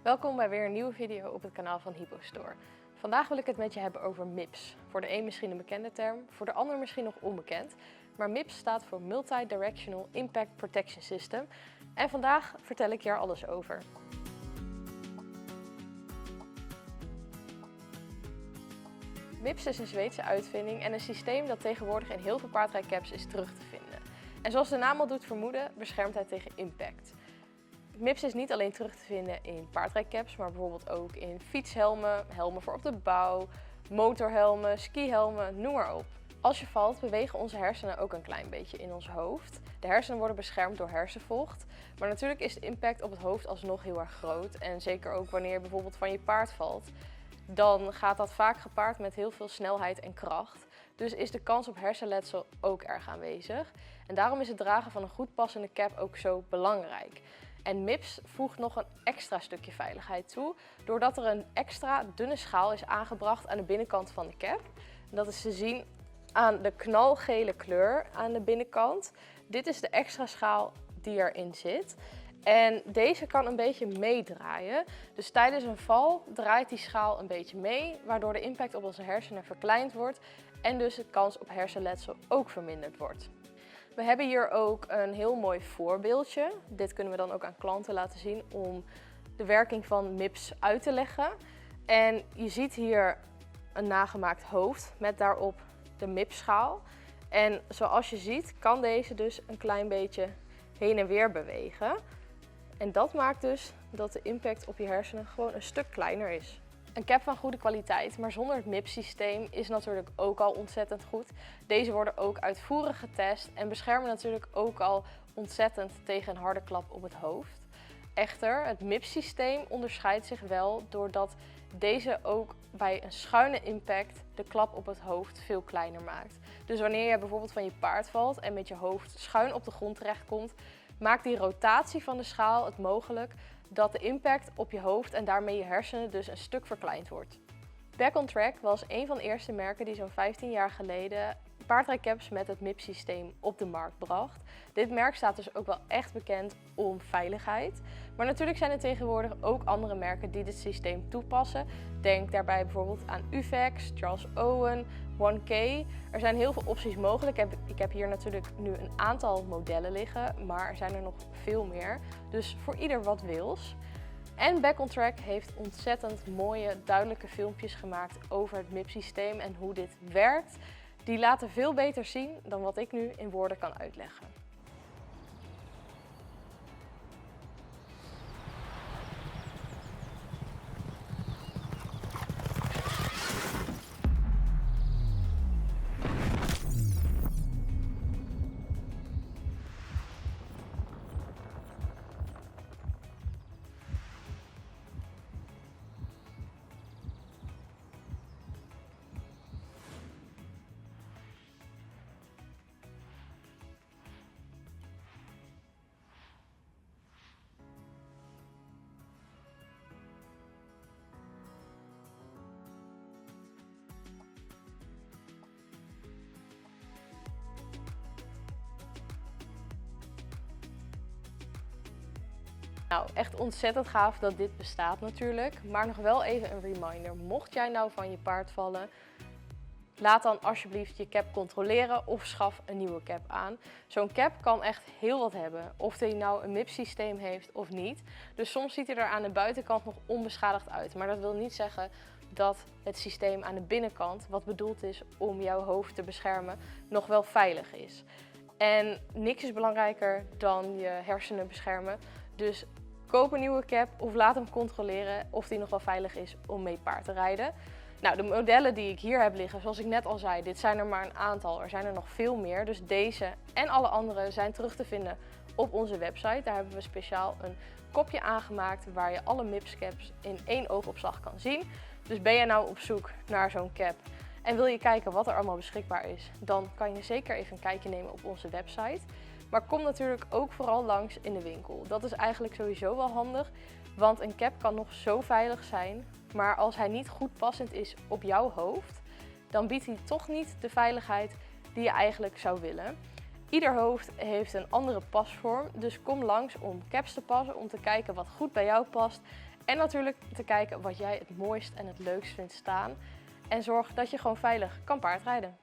Welkom bij weer een nieuwe video op het kanaal van HypoStore. Vandaag wil ik het met je hebben over MIPS. Voor de een misschien een bekende term, voor de ander misschien nog onbekend. Maar MIPS staat voor Multi-Directional Impact Protection System. En vandaag vertel ik je er alles over. MIPS is een Zweedse uitvinding en een systeem dat tegenwoordig in heel veel paardrijcaps is terug te vinden. En zoals de naam al doet vermoeden, beschermt hij tegen impact. MIPS is niet alleen terug te vinden in paardrijcaps, maar bijvoorbeeld ook in fietshelmen, helmen voor op de bouw, motorhelmen, skihelmen, noem maar op. Als je valt, bewegen onze hersenen ook een klein beetje in ons hoofd. De hersenen worden beschermd door hersenvocht, maar natuurlijk is de impact op het hoofd alsnog heel erg groot. En zeker ook wanneer je bijvoorbeeld van je paard valt, dan gaat dat vaak gepaard met heel veel snelheid en kracht. Dus is de kans op hersenletsel ook erg aanwezig. En daarom is het dragen van een goed passende cap ook zo belangrijk. En MIPS voegt nog een extra stukje veiligheid toe, doordat er een extra dunne schaal is aangebracht aan de binnenkant van de cap. En dat is te zien aan de knalgele kleur aan de binnenkant. Dit is de extra schaal die erin zit. En deze kan een beetje meedraaien. Dus tijdens een val draait die schaal een beetje mee, waardoor de impact op onze hersenen verkleind wordt en dus de kans op hersenletsel ook verminderd wordt. We hebben hier ook een heel mooi voorbeeldje. Dit kunnen we dan ook aan klanten laten zien om de werking van MIPS uit te leggen. En je ziet hier een nagemaakt hoofd met daarop de MIPS-schaal. En zoals je ziet kan deze dus een klein beetje heen en weer bewegen. En dat maakt dus dat de impact op je hersenen gewoon een stuk kleiner is. Een cap van goede kwaliteit, maar zonder het MIPS-systeem is natuurlijk ook al ontzettend goed. Deze worden ook uitvoerig getest en beschermen natuurlijk ook al ontzettend tegen een harde klap op het hoofd. Echter, het MIPS-systeem onderscheidt zich wel doordat deze ook bij een schuine impact de klap op het hoofd veel kleiner maakt. Dus wanneer je bijvoorbeeld van je paard valt en met je hoofd schuin op de grond terechtkomt, maakt die rotatie van de schaal het mogelijk dat de impact op je hoofd en daarmee je hersenen dus een stuk verkleind wordt. Back on Track was een van de eerste merken die zo'n 15 jaar geleden paardrijcaps met het MIPS-systeem op de markt bracht. Dit merk staat dus ook wel echt bekend om veiligheid. Maar natuurlijk zijn er tegenwoordig ook andere merken die dit systeem toepassen. Denk daarbij bijvoorbeeld aan Uvex, Charles Owen, 1K. Er zijn heel veel opties mogelijk. Ik heb hier natuurlijk nu een aantal modellen liggen, maar er zijn er nog veel meer. Dus voor ieder wat wils. En Back on Track heeft ontzettend mooie, duidelijke filmpjes gemaakt over het MIPS-systeem en hoe dit werkt. Die laten veel beter zien dan wat ik nu in woorden kan uitleggen. Nou, echt ontzettend gaaf dat dit bestaat natuurlijk, maar nog wel even een reminder. Mocht jij nou van je paard vallen, laat dan alsjeblieft je cap controleren of schaf een nieuwe cap aan. Zo'n cap kan echt heel wat hebben, of hij nou een MIPS-systeem heeft of niet. Dus soms ziet hij er aan de buitenkant nog onbeschadigd uit, maar dat wil niet zeggen dat het systeem aan de binnenkant, wat bedoeld is om jouw hoofd te beschermen, nog wel veilig is. En niks is belangrijker dan je hersenen beschermen. Dus koop een nieuwe cap of laat hem controleren of die nog wel veilig is om mee paard te rijden. Nou, de modellen die ik hier heb liggen, zoals ik net al zei, dit zijn er maar een aantal. Er zijn er nog veel meer, dus deze en alle andere zijn terug te vinden op onze website. Daar hebben we speciaal een kopje aangemaakt waar je alle MIPS caps in één oogopslag kan zien. Dus ben je nou op zoek naar zo'n cap en wil je kijken wat er allemaal beschikbaar is, dan kan je zeker even een kijkje nemen op onze website. Maar kom natuurlijk ook vooral langs in de winkel. Dat is eigenlijk sowieso wel handig, want een cap kan nog zo veilig zijn, maar als hij niet goed passend is op jouw hoofd, dan biedt hij toch niet de veiligheid die je eigenlijk zou willen. Ieder hoofd heeft een andere pasvorm, dus kom langs om caps te passen, om te kijken wat goed bij jou past En natuurlijk te kijken wat jij het mooist en het leukst vindt staan. En zorg dat je gewoon veilig kan paardrijden.